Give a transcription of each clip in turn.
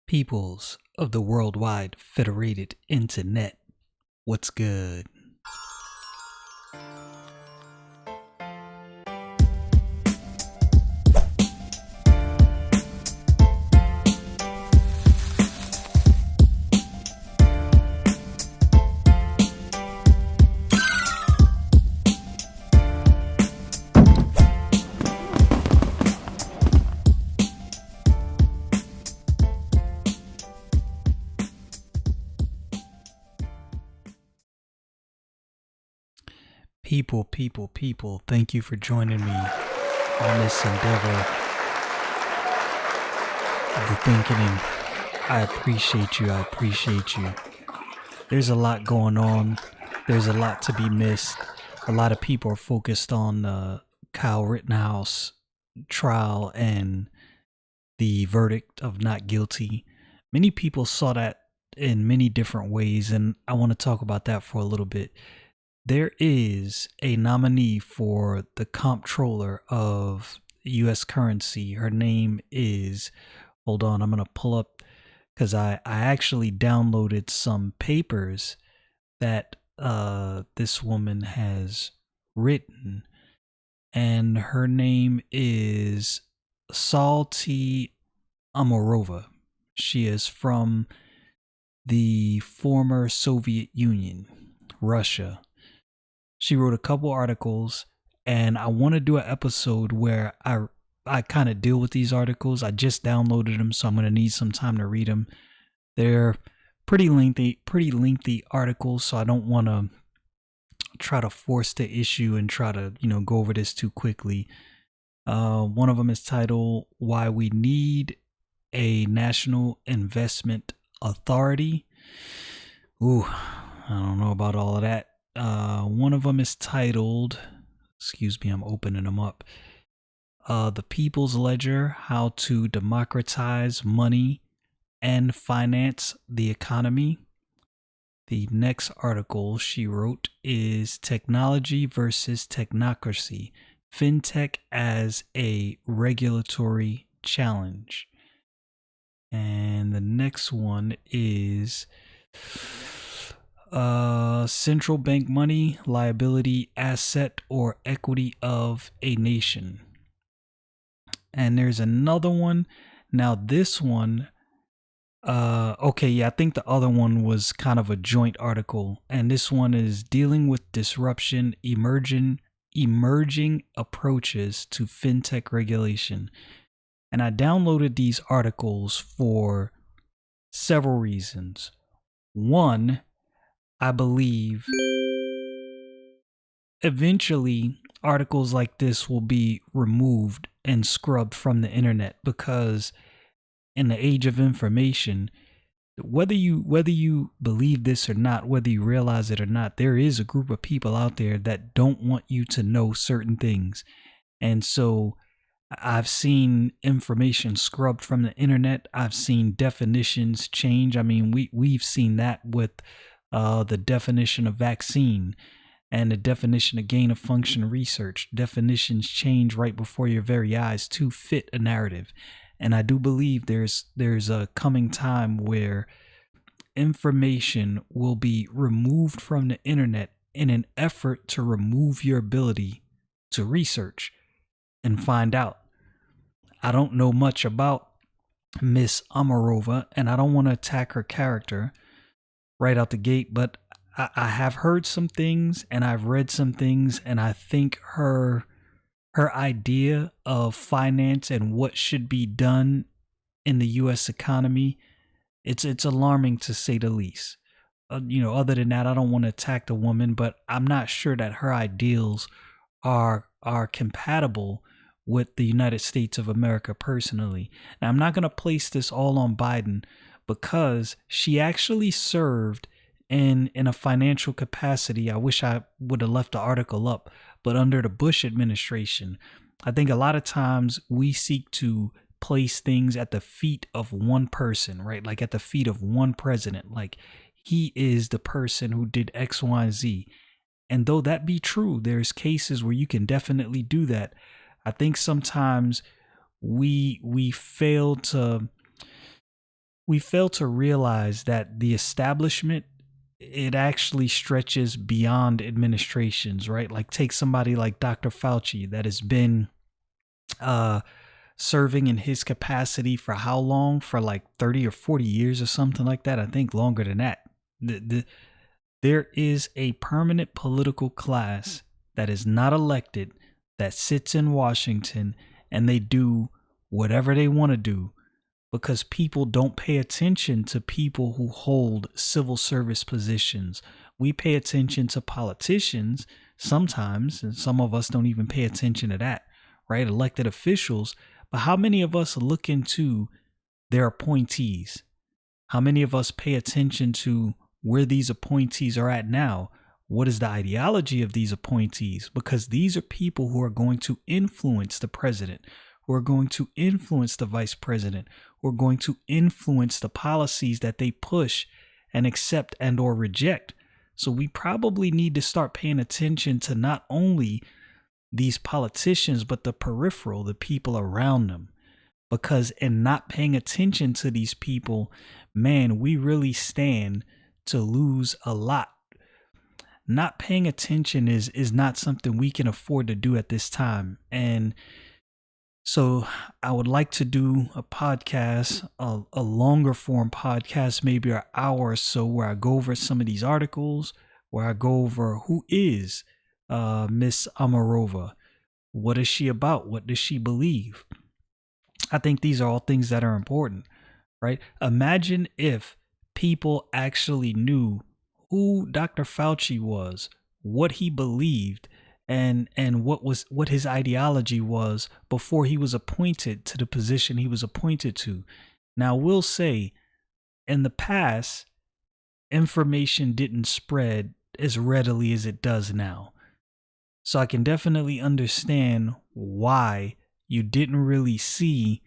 Peoples of the worldwide federated internet. What's good? People, thank you for joining me on this endeavor of the thinking. I appreciate you. There's a lot going on. There's a lot to be missed. A lot of people are focused on the Kyle Rittenhouse trial and the verdict of not guilty. Many people saw that in many different ways, and I want to talk about that for a little bit. There is a nominee for the comptroller of US currency. Her name is, hold on, I'm going to pull up because I actually downloaded some papers that this woman has written, and her name is Salty Amorova. She is from the former Soviet Union, Russia. She wrote a couple articles, and I want to do an episode where I kind of deal with these articles. I just downloaded them, so I'm going to need some time to read them. They're pretty lengthy articles, so I don't want to try to force the issue and try to, go over this too quickly. One of them is titled "Why We Need a National Investment Authority." Ooh, I don't know about all of that. One of them is titled, excuse me, I'm opening them up. The People's Ledger: How to Democratize Money and Finance the Economy. The next article she wrote is Technology versus Technocracy: FinTech as a Regulatory Challenge. And the next one is central bank money, liability, asset, or equity of a nation. And there's another one. Now this one, I think the other one was kind of a joint article, and this one is dealing with disruption, emerging approaches to fintech regulation. And I downloaded these articles for several reasons. One, I believe eventually articles like this will be removed and scrubbed from the internet, because in the age of information, whether you believe this or not, whether you realize it or not, there is a group of people out there that don't want you to know certain things. And so I've seen information scrubbed from the internet. I've seen definitions change. I mean, we've seen that with the definition of vaccine and the definition of gain of function research. Definitions change right before your very eyes to fit a narrative. And I do believe there's a coming time where information will be removed from the internet in an effort to remove your ability to research and find out. I don't know much about Miss Amarova, and I don't want to attack her character right out the gate, but I have heard some things and I've read some things, and I think her idea of finance and what should be done in the U.S. economy, it's alarming to say the least. Other than that, I don't want to attack the woman, but I'm not sure that her ideals are compatible with the United States of America personally. Now, I'm not going to place this all on Biden, because she actually served in a financial capacity. I wish I would have left the article up, but under the Bush administration. I think a lot of times we seek to place things at the feet of one person, right? Like at the feet of one president. Like he is the person who did X, Y, and Z. And though that be true, there's cases where you can definitely do that. I think sometimes we fail to we fail to realize that the establishment, it actually stretches beyond administrations, right? Like take somebody like Dr. Fauci that has been uh serving in his capacity for how long? For like 30 or 40 years or something like that. I think longer than that. There is a permanent political class that is not elected, that sits in Washington, and they do whatever they want to do because people don't pay attention to people who hold civil service positions. We pay attention to politicians sometimes, and some of us don't even pay attention to that, right? Elected officials. But how many of us look into their appointees? How many of us pay attention to where these appointees are at now? What is the ideology of these appointees? Because these are people who are going to influence the president, who are going to influence the vice president, who are going to influence the policies that they push and accept and or reject. So we probably need to start paying attention to not only these politicians, but the peripheral, the people around them. Because in not paying attention to these people, man, we really stand to lose a lot. Not paying attention is not something we can afford to do at this time. And so I would like to do a podcast, a longer form podcast, maybe an hour or so, where I go over some of these articles, where I go over who is Miss Amarova. What is she about? What does she believe? I think these are all things that are important, right? Imagine if people actually knew who Dr. Fauci was, what he believed, and what his ideology was before he was appointed to the position he was appointed to. Now, we'll say in the past, information didn't spread as readily as it does now. So I can definitely understand why you didn't really see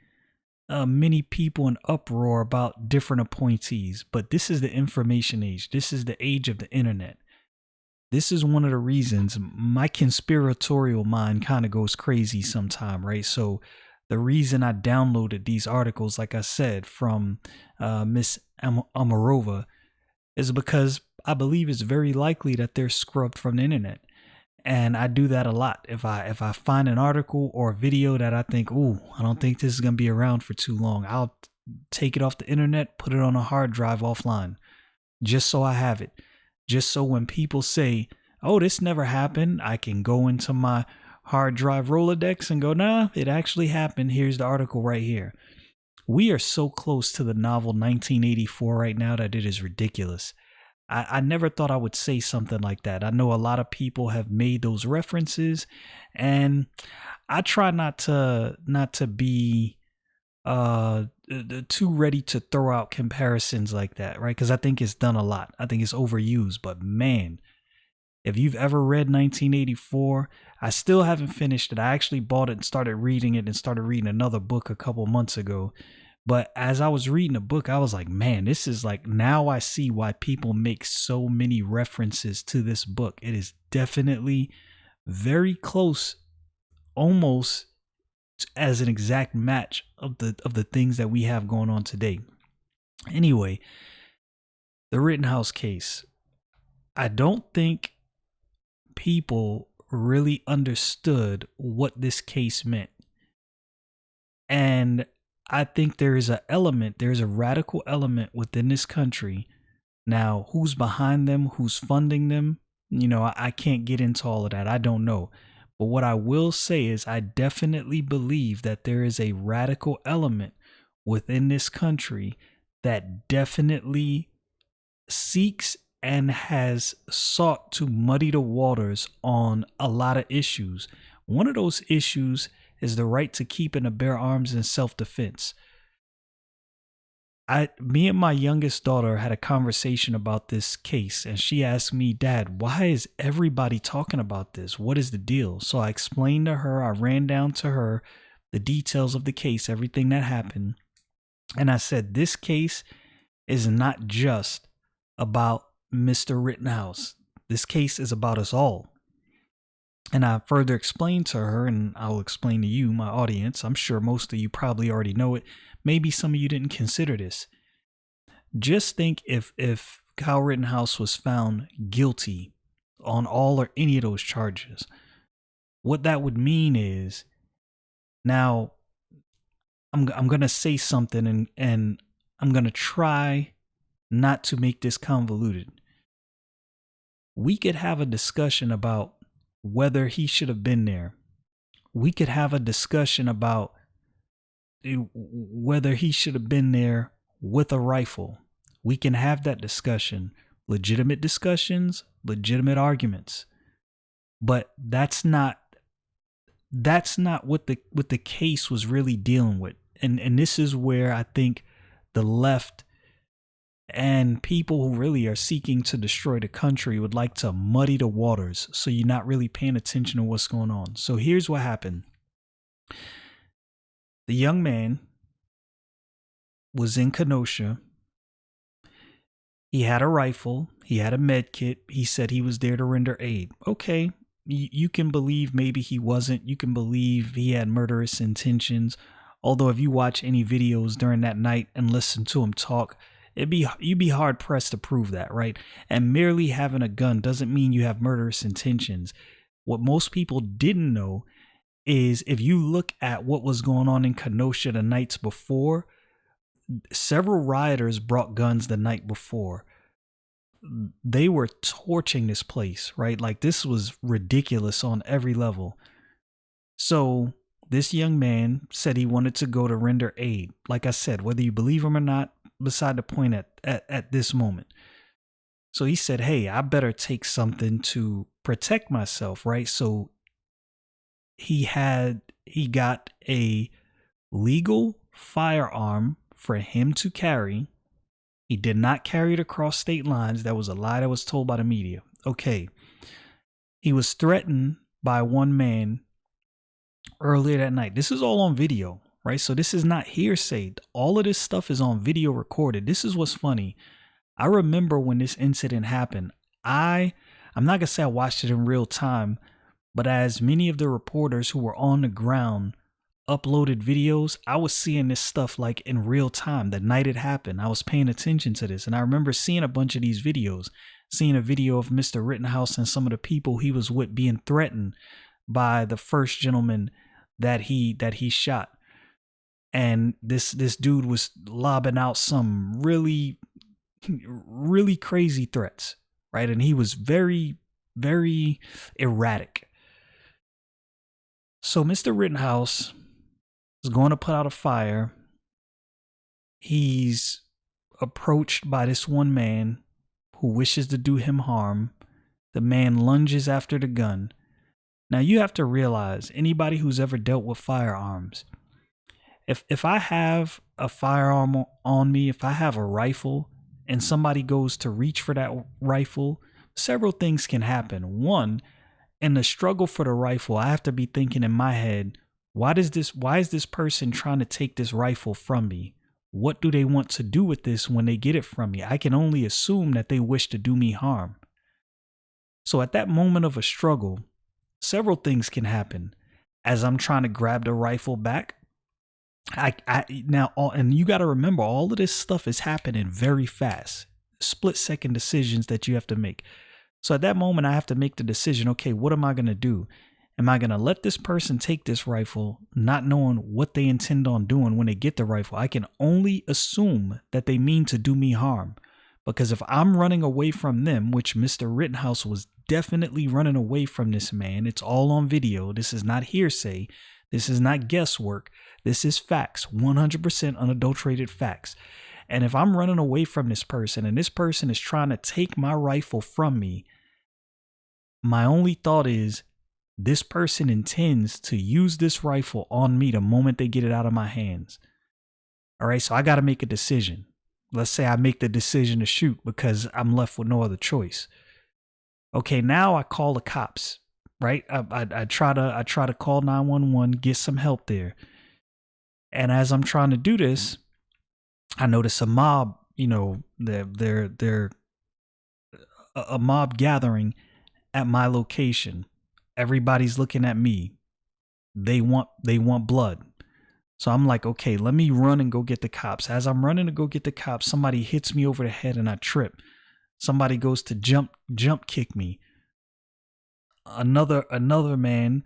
many people in uproar about different appointees. But this is the information age. This is the age of the internet. This is one of the reasons my conspiratorial mind kind of goes crazy sometime, right? So the reason I downloaded these articles, like I said, from Miss Amarova, is because I believe it's very likely that they're scrubbed from the internet. And I do that a lot. If I find an article or a video that I think, ooh, I don't think this is going to be around for too long, I'll take it off the internet, put it on a hard drive offline, just so I have it. Just so when people say, oh, this never happened, I can go into my hard drive Rolodex and go, nah, it actually happened. Here's the article right here. We are so close to the novel 1984 right now that it is ridiculous. I never thought I would say something like that. I know a lot of people have made those references, and I try not to be too ready to throw out comparisons like that, right? Because I think it's done a lot. I think it's overused. But man, if you've ever read 1984, I still haven't finished it. I actually bought it and started reading it and started reading another book a couple months ago. But as I was reading the book, I was like, man, this is like, now I see why people make so many references to this book. It is definitely very close, almost as an exact match of the things that we have going on today. Anyway, the Rittenhouse case. I don't think people really understood what this case meant. And I think there's a radical element within this country. Now, who's behind them, who's funding them, I can't get into all of that. I don't know. But what I will say is I definitely believe that there is a radical element within this country that definitely seeks and has sought to muddy the waters on a lot of issues. One of those issues is the right to keep and to bear arms in self-defense. Me and my youngest daughter had a conversation about this case, and she asked me, Dad, why is everybody talking about this? What is the deal? So I explained to her, I ran down to her the details of the case, everything that happened. And I said, this case is not just about Mr. Rittenhouse. This case is about us all. And I further explained to her, and I'll explain to you, my audience. I'm sure most of you probably already know it. Maybe some of you didn't consider this. Just think if Kyle Rittenhouse was found guilty on all or any of those charges, what that would mean is now I'm gonna say something and I'm gonna try not to make this convoluted. We could have a discussion about whether he should have been there. We could have a discussion about whether he should have been there with a rifle. We can have that discussion, legitimate discussions, legitimate arguments. But that's not what the case was really dealing with. And this is where I think the left and people who really are seeking to destroy the country would like to muddy the waters, so you're not really paying attention to what's going on. So here's what happened. The young man was in Kenosha. He had a rifle. He had a med kit. He said he was there to render aid. Okay, you can believe maybe he wasn't. You can believe he had murderous intentions. Although if you watch any videos during that night and listen to him talk, you'd be hard pressed to prove that, right? And merely having a gun doesn't mean you have murderous intentions. What most people didn't know is if you look at what was going on in Kenosha the nights before, several rioters brought guns the night before. They were torching this place, right? Like, this was ridiculous on every level. So this young man said he wanted to go to render aid. Like I said, whether you believe him or not, beside the point at this moment. So he said, hey, I better take something to protect myself, right? So he got a legal firearm for him to carry. He did not carry it across state lines. That was a lie that was told by the media. Okay. He was threatened by one man earlier that night. This is all on video, right? So this is not hearsay. All of this stuff is on video recorded. This is what's funny. I remember when this incident happened. I'm not gonna say I watched it in real time, but as many of the reporters who were on the ground uploaded videos, I was seeing this stuff like in real time. The night it happened, I was paying attention to this, and I remember seeing a bunch of these videos, seeing a video of Mr. Rittenhouse and some of the people he was with being threatened by the first gentleman that he shot. And this dude was lobbing out some really crazy threats, right? And he was very, very erratic. So Mr. Rittenhouse is going to put out a fire. He's approached by this one man who wishes to do him harm. The man lunges after the gun. Now you have to realize, anybody who's ever dealt with firearms, if I have a firearm on me, if I have a rifle and somebody goes to reach for that rifle, several things can happen. One, in the struggle for the rifle, I have to be thinking in my head, why is this person trying to take this rifle from me? What do they want to do with this when they get it from me? I can only assume that they wish to do me harm. So at that moment of a struggle, several things can happen. As I'm trying to grab the rifle back, and you got to remember, all of this stuff is happening very fast, split-second decisions that you have to make. So at that moment, I have to make the decision, okay, what am I going to do? Am I going to let this person take this rifle, not knowing what they intend on doing when they get the rifle? I can only assume that they mean to do me harm, because if I'm running away from them, which Mr. Rittenhouse was definitely running away from this man, it's all on video. This is not hearsay. This is not guesswork. This is facts, 100% unadulterated facts. And if I'm running away from this person and this person is trying to take my rifle from me, my only thought is this person intends to use this rifle on me the moment they get it out of my hands. All right, so I got to make a decision. Let's say I make the decision to shoot because I'm left with no other choice. Okay, now I call the cops, right? I try to call 911, get some help there. And as I'm trying to do this, I notice a mob, they're a mob gathering at my location. Everybody's looking at me. They want blood. So I'm like, okay, let me run and go get the cops. As I'm running to go get the cops, somebody hits me over the head and I trip. Somebody goes to jump kick me. Another man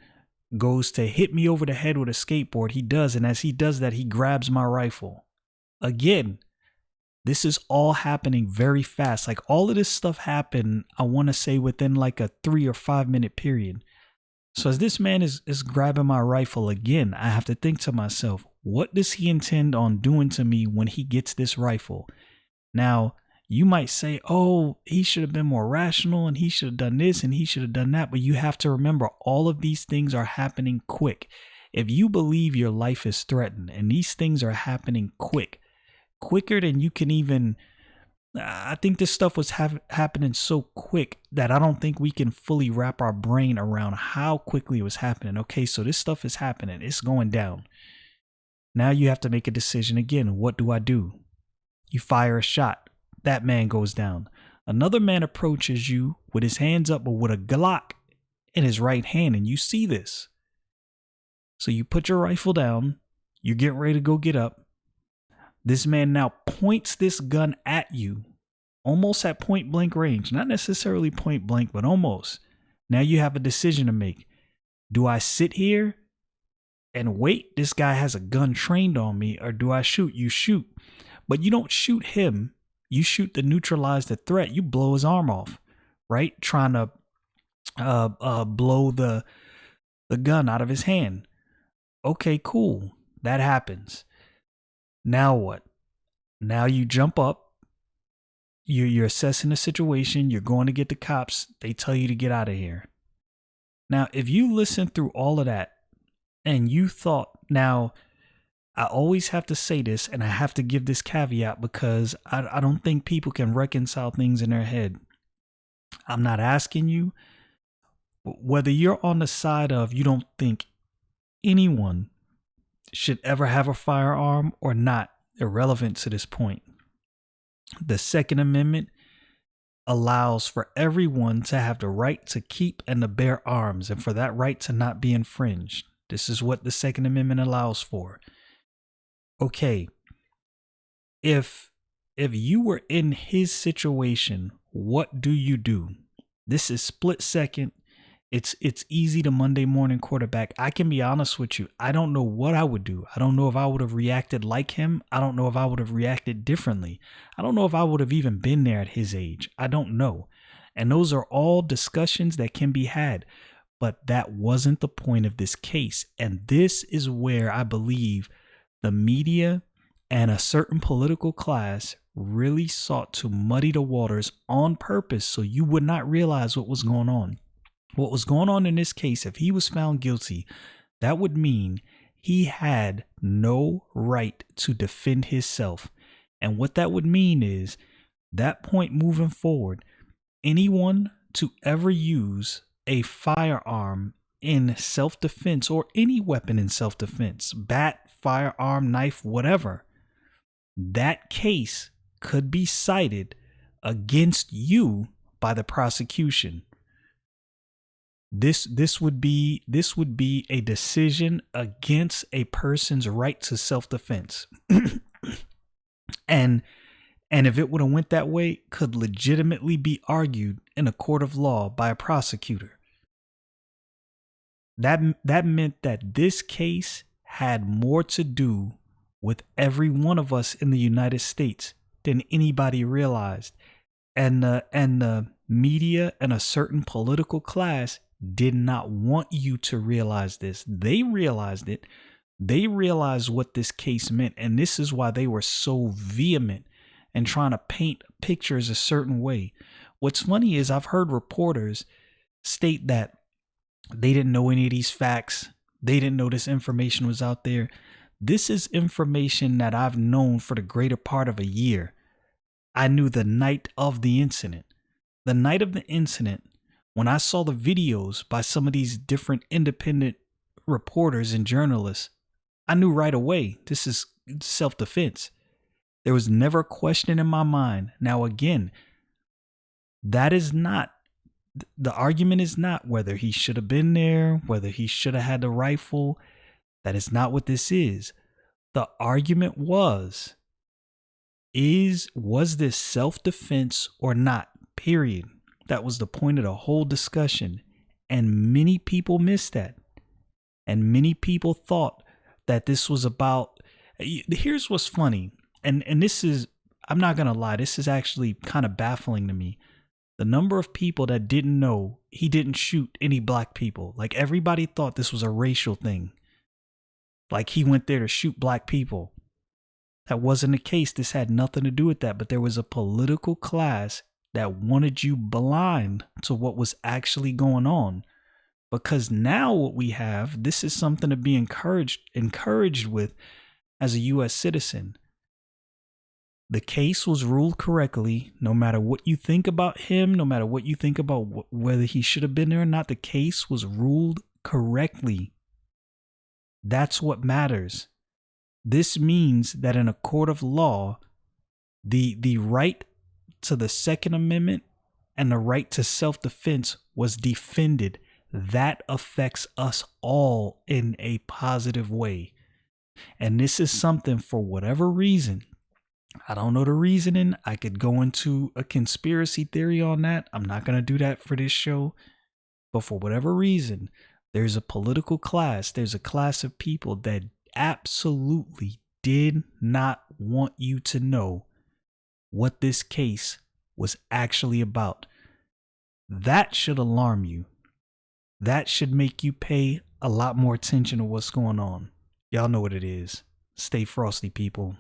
goes to hit me over the head with a skateboard. He does, and as he does that, he grabs my rifle. Again, this is all happening very fast. Like all of this stuff happened, I want to say within like a 3 or 5 minute period. So as this man is grabbing my rifle again, I have to think to myself, what does he intend on doing to me when he gets this rifle? Now, you might say, oh, he should have been more rational and he should have done this and he should have done that. But you have to remember, all of these things are happening quick. If you believe your life is threatened and these things are happening quicker than you can even, I think this stuff was happening so quick that I don't think we can fully wrap our brain around how quickly it was happening. Okay, so this stuff is happening. It's going down. Now you have to make a decision again. What do I do? You fire a shot. That man goes down. Another man approaches you with his hands up, but with a Glock in his right hand, and you see this. So you put your rifle down. You're getting ready to go get up. This man now points this gun at you, almost at point blank range. Not necessarily point blank, but almost. Now you have a decision to make. Do I sit here and wait? This guy has a gun trained on me. Or do I shoot? You shoot. But you don't shoot him. You shoot to neutralize the threat. You blow his arm off, right? Trying to blow the gun out of his hand. Okay, cool. That happens. Now what? Now you jump up. You're assessing the situation. You're going to get the cops. They tell you to get out of here. Now, if you listen through all of that and you thought, now, I always have to say this, and I have to give this caveat because I don't think people can reconcile things in their head. I'm not asking you whether you're on the side of you don't think anyone should ever have a firearm or not, irrelevant to this point. The Second Amendment allows for everyone to have the right to keep and to bear arms, and for that right to not be infringed. This is what the Second Amendment allows for. Okay, if you were in his situation, what do you do? This is split second. It's easy to Monday morning quarterback. I can be honest with you. I don't know what I would do. I don't know if I would have reacted like him. I don't know if I would have reacted differently. I don't know if I would have even been there at his age. I don't know. And those are all discussions that can be had. But that wasn't the point of this case. And this is where I believe the media and a certain political class really sought to muddy the waters on purpose so you would not realize what was going on. What was going on in this case, if he was found guilty, that would mean he had no right to defend himself. And what that would mean is, that point moving forward, anyone to ever use a firearm in self-defense or any weapon in self-defense, bat, firearm, knife, whatever, that case could be cited against you by the prosecution. This would be a decision against a person's right to self-defense. and if it would have went that way, could legitimately be argued in a court of law by a prosecutor. That meant that this case had more to do with every one of us in the United States than anybody realized. And the media and a certain political class did not want you to realize this. They realized it. They realized what this case meant. And this is why they were so vehement and trying to paint pictures a certain way. What's funny is I've heard reporters state that they didn't know any of these facts. They didn't know this information was out there. This is information that I've known for the greater part of a year. I knew the night of the incident. The night of the incident, when I saw the videos by some of these different independent reporters and journalists, I knew right away this is self-defense. There was never a question in my mind. Now, again, that is not, the argument is not whether he should have been there, whether he should have had the rifle. That is not what this is. The argument was this self-defense or not? Period. That was the point of the whole discussion. And many people missed that. And many people thought that this was about, here's what's funny. And this is, I'm not going to lie, this is actually kind of baffling to me. The number of people that didn't know he didn't shoot any black people. Like, everybody thought this was a racial thing. Like, he went there to shoot black people. That wasn't the case. This had nothing to do with that. But there was a political class that wanted you blind to what was actually going on. Because now what we have, this is something to be encouraged with as a U.S. citizen. The case was ruled correctly. No matter what you think about him, no matter what you think about whether he should have been there or not, the case was ruled correctly. That's what matters. This means that in a court of law, the right to the Second Amendment and the right to self-defense was defended. That affects us all in a positive way. And this is something, for whatever reason, I don't know the reasoning. I could go into a conspiracy theory on that. I'm not going to do that for this show. But for whatever reason, there's a political class, there's a class of people that absolutely did not want you to know what this case was actually about. That should alarm you. That should make you pay a lot more attention to what's going on. Y'all know what it is. Stay frosty, people.